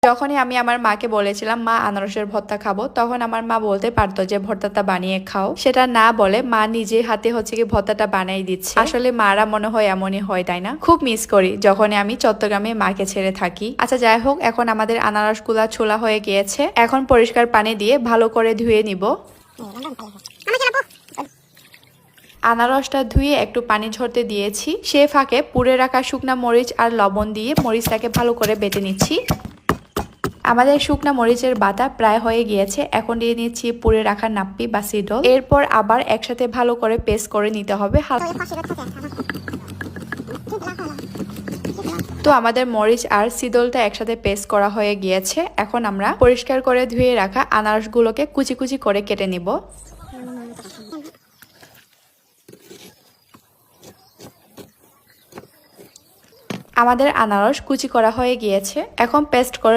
যখনই আমি আমার মাকে বলেছিলাম মা আনারসের ভর্তা খাবো, তখন আমার মা বলতে পারতো যে ভর্তাটা বানিয়ে খাও। সেটা না বলে মা নিজে হাতে হচ্ছে কি ভর্তাটা বানাই দিচ্ছে। আসলে মারা মনে হয় এমনই হয়, তাই না? খুব মিস করি যখন আমি চট্টগ্রামে মাকে ছেড়ে থাকি। আচ্ছা যাই হোক, এখন আমাদের আনারস গুলা ছোলা হয়ে গিয়েছে। এখন পরিষ্কার পানি দিয়ে ভালো করে ধুয়ে নিব। আনারসটা ধুয়ে একটু পানি ঝরতে দিয়েছি। সে ফাঁকে পুড়ে রাখা শুকনা মরিচ আর লবণ দিয়ে মরিচটাকে ভালো করে বেটে নিচ্ছি। আমাদের শুকনা মরিচের বাটা প্রায় হয়ে গিয়েছে। এখন দিয়ে নিচ্ছি পুড়ে রাখা নাপ্পি বা সিডল। এরপর আবার একসাথে ভালো করে পেস্ট করে নিতে হবে। তো আমাদের মরিচ আর সিদলটা একসাথে পেস্ট করা হয়ে গিয়েছে। এখন আমরা পরিষ্কার করে ধুয়ে রাখা আনারসগুলোকে কুচি কুচি করে কেটে নিব। আমাদের আনারস কুচি করা হয়ে গিয়েছে। এখন পেস্ট করে